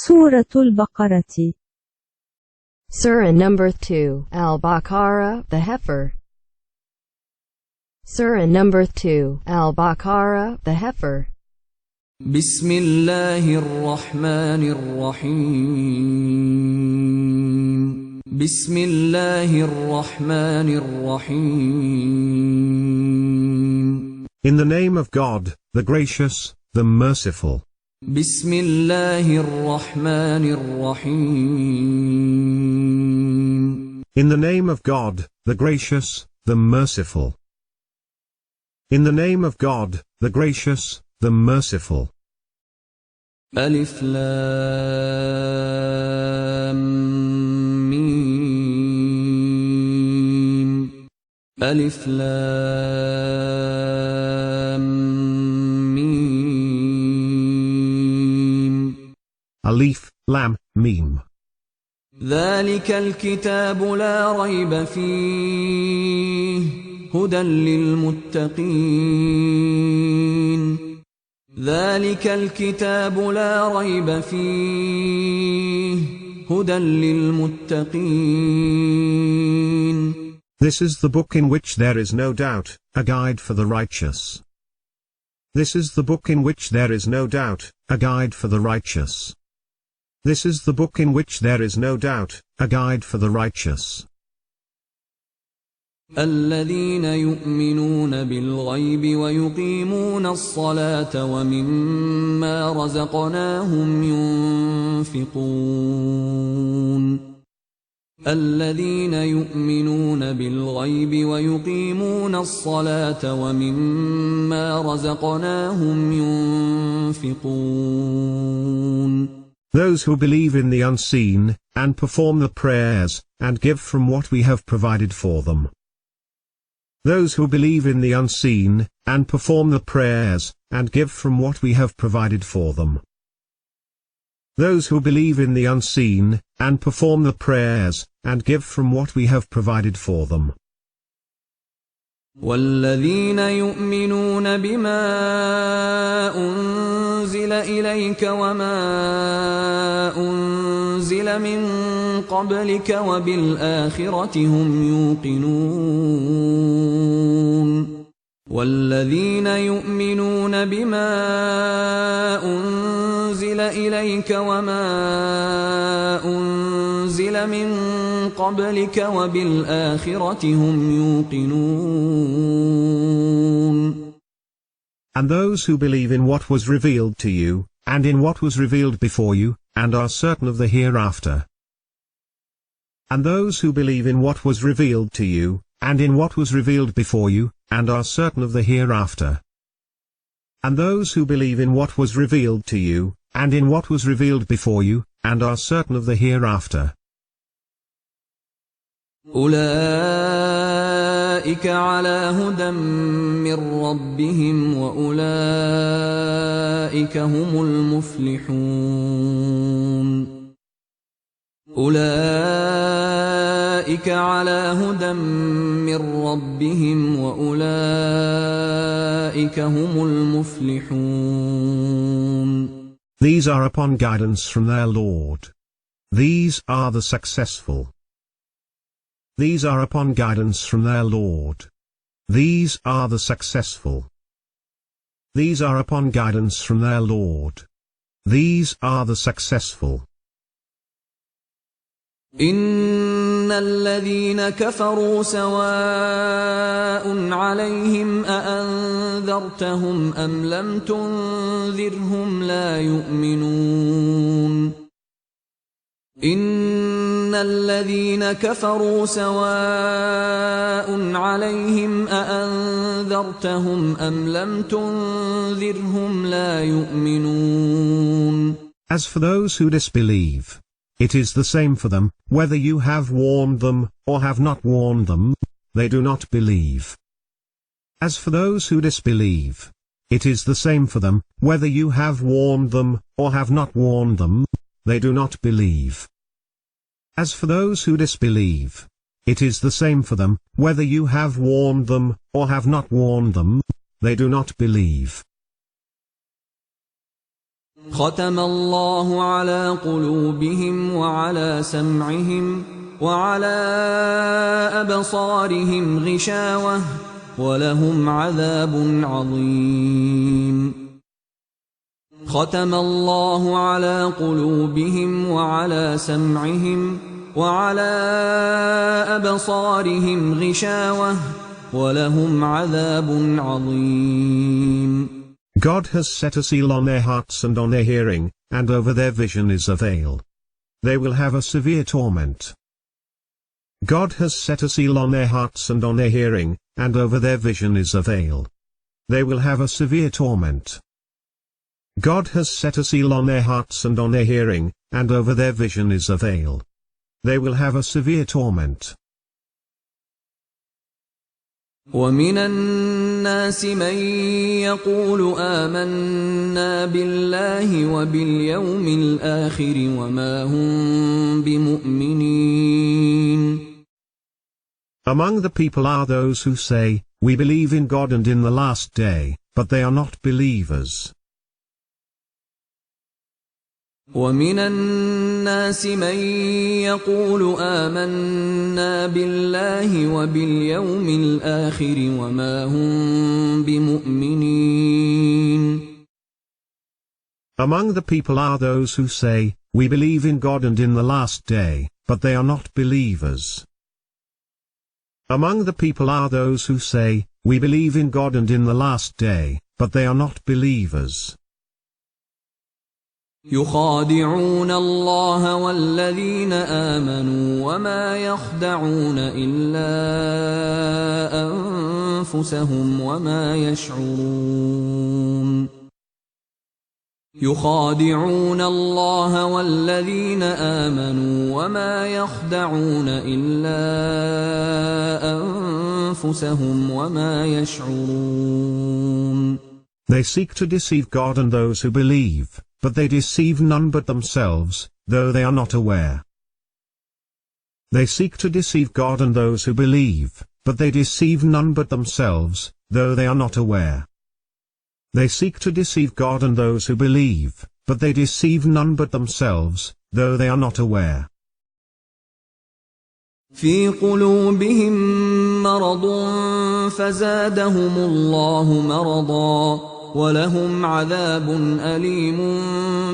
سورة البقرة. Surah number 2, Al-Baqarah, the heifer. Surah number 2, Al-Baqarah, the heifer. بسم الله الرحمن الرحيم. بسم الله الرحمن الرحيم. In the name of God, the gracious, the merciful. بسم الله الرحمن الرحيم. In the name of God, the gracious, the merciful. In the name of God, the gracious, the merciful. ألف لام ميم. ألف لام ميم. Alif, Lam, Mim. ذلك الكتاب لا ريب فيه هدى للمتقين. ذلك الكتاب لا ريب فيه هدى للمتقين. This is the book in which there is no doubt, a guide for the righteous. This is the book in which there is no doubt, a guide for the righteous. This is the book in which there is no doubt, a guide for the righteous. الذين يؤمنون بالغيب ويقيمون الصلاة ومما رزقناهم ينفقون. الذين يؤمنون بالغيب ويقيمون الصلاة ومما رزقناهم ينفقون. Those who believe in the unseen, and perform the prayers, and give from what we have provided for them. Those who believe in the unseen, and perform the prayers, and give from what we have provided for them. Those who believe in the unseen, and perform the prayers, and give from what we have provided for them. والذين يؤمنون بما أنزل إليك وما أنزل من قبلك وبالآخرة هم يوقنون. والذين يؤمنون بما أنزل إليك وما أنزل من قبلك وبالآخرة هم يوقنون. And those who believe in what was revealed to you, and in what was revealed before you, and are certain of the hereafter. And those who believe in what was revealed to you, and in what was revealed before you, and are certain of the hereafter. And those who believe in what was revealed to you, and in what was revealed before you, and are certain of the hereafter. أولئك على هدى من ربهم وأولئك هم المفلحون. أولئك على هدى من ربهم وأولئك هم المفلحون. These are upon guidance from their Lord. These are the successful. These are upon guidance from their Lord. These are the successful. These are upon guidance from their Lord. These are the successful. إن الذين كفروا سواء عليهم أأنذرتهم أم لم تنذرهم لا يؤمنون. إن الذين كفروا سواء عليهم أأنذرتهم أم لم تنذرهم لا يؤمنون. As for those who disbelieve, it is the same for them, whether you have warned them, or have not warned them, they do not believe. As for those who disbelieve, it is the same for them, whether you have warned them, or have not warned them, they do not believe. As for those who disbelieve, it is the same for them, whether you have warned them, or have not warned them, they do not believe. ختم الله على قلوبهم وعلى سمعهم وعلى أبصارهم غشاوة ولهم عذاب عظيم. ختم الله على قلوبهم وعلى سمعهم وعلى أبصارهم غشاوة ولهم عذاب عظيم. God has set a seal on their hearts and on their hearing, and over their vision is a veil. They will have a severe torment. God has set a seal on their hearts and on their hearing, and over their vision is a veil. They will have a severe torment. God has set a seal on their hearts and on their hearing, and over their vision is a veil. They will have a severe torment. ومن الناس من يقول آمنا بالله وباليوم الآخر وما هم بمؤمنين. Among the people are those who say, we believe in God and in the last day, but they are not believers. ومن الناس من يقول آمنا بالله وباليوم الآخر وما هم بمؤمنين. Among the people are those who say, we believe in God and in the last day, but they are not believers. Among the people are those who say, we believe in God and in the last day, but they are not believers. يخادعون الله والذين آمنوا وما يخدعون إلا أنفسهم وما يشعرون. يخادعون الله والذين آمنوا وما يخدعون إلا أنفسهم وما يشعرون. They seek to deceive God and those who believe, but they deceive none but themselves, though they are not aware. They seek to deceive God and those who believe, but they deceive none but themselves, though they are not aware. They seek to deceive God and those who believe, but they deceive none but themselves, though they are not aware. في قلوبهم مرض فزادهم الله مرضا ولهم عذاب أليم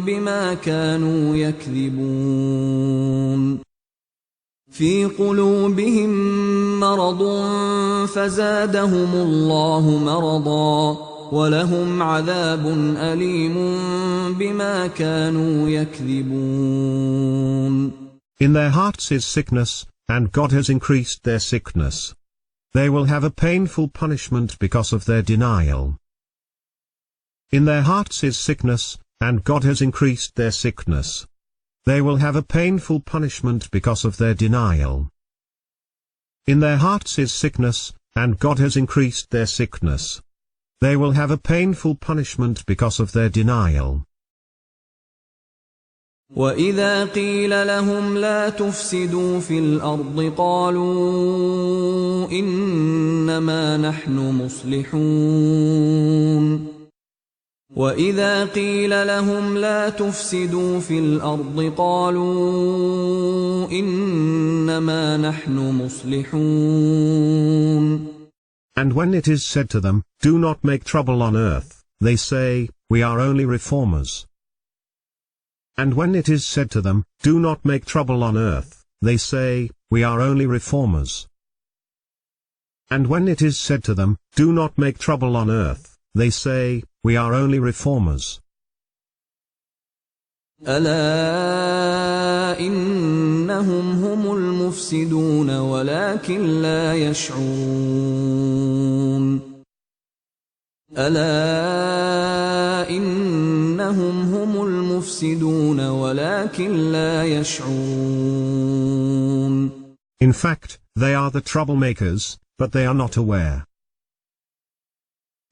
بما كانوا يكذبون. في قلوبهم مرض فزادهم الله مرضا ولهم عذاب أليم بما كانوا يكذبون. In their hearts is sickness, and God has increased their sickness. They will have a painful punishment because of their denial. In their hearts is sickness, and God has increased their sickness. They will have a painful punishment because of their denial. In their hearts is sickness, and God has increased their sickness. They will have a painful punishment because of their denial. وَإِذَا قِيلَ لَهُمْ لَا تُفْسِدُوا فِي الْأَرْضِ قَالُوا إِنَّمَا نَحْنُ مُصْلِحُونَ. وَإِذَا قِيلَ لَهُمْ لَا تُفْسِدُوا فِي الْأَرْضِ قَالُوا إِنَّمَا نَحْنُ مُصْلِحُونَ. And when it is said to them, do not make trouble on earth, they say, we are only reformers. And when it is said to them, do not make trouble on earth, they say, we are only reformers. And when it is said to them, do not make trouble on earth, they say, we are only reformers. ألا إنهم هم المفسدون ولكن لا يشعرون. ألا إنهم هم المفسدون ولكن لا يشعرون. In fact, they are the troublemakers, but they are not aware.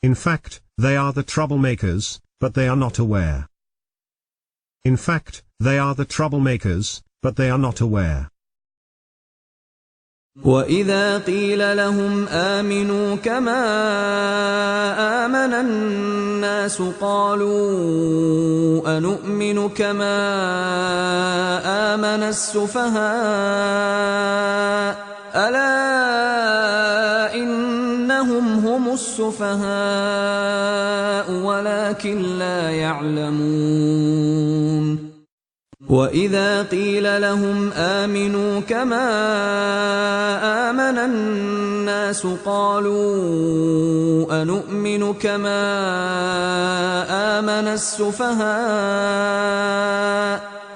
In fact, they are the troublemakers, but they are not aware. In fact, they are the troublemakers, but they are not aware. وإذا قيل لهم آمنوا كما آمن الناس قالوا أنؤمن كما آمن السفهاء ألا إنهم هم السفهاء ولكن لا يعلمون وإذا قيل لهم آمنوا كما آمن الناس قالوا أنؤمن كما آمن السفهاء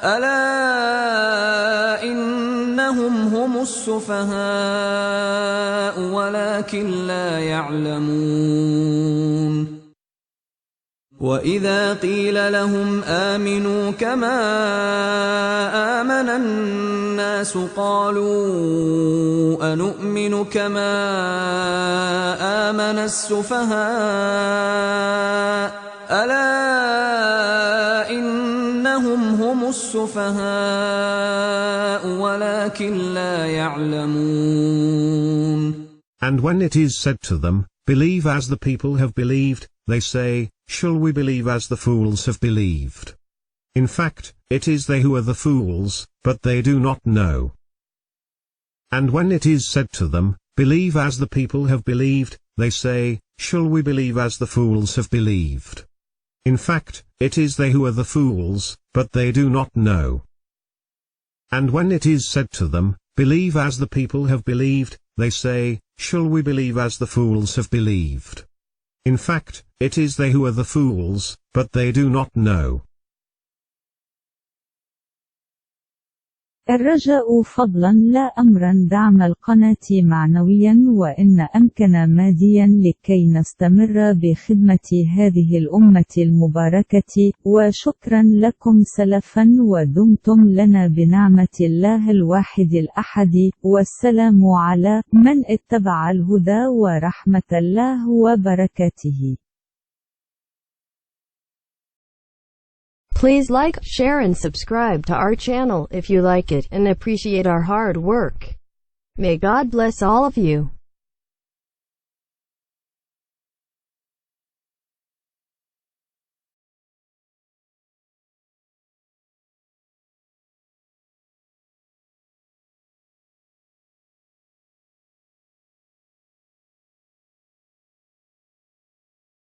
ألا إنهم هم السفهاء ولكن لا يعلمون وإذا قيل لهم آمنوا كما آمن الناس قالوا أنؤمن كما آمن السفهاء ألا إنهم هم السفهاء ولكن لا يعلمون. And when it is said to them, believe as the people have believed, they say, shall we believe as the fools have believed? In fact, it is they who are the fools, but they do not know. And when it is said to them, believe as the people have believed, they say, shall we believe as the fools have believed? In fact, it is they who are the fools, but they do not know. And when it is said to them, believe as the people have believed, they say, shall we believe as the fools have believed? In fact, it is they who are the fools, but they do not know. الرجاء فضلا لا أمرا دعم القناة معنويا وإن أمكن ماديا لكي نستمر بخدمة هذه الأمة المباركة وشكرا لكم سلفا ودمتم لنا بنعمة الله الواحد الأحد والسلام على من اتبع الهدى ورحمة الله وبركاته. Please like, share and subscribe to our channel if you like it and appreciate our hard work. May God bless all of you.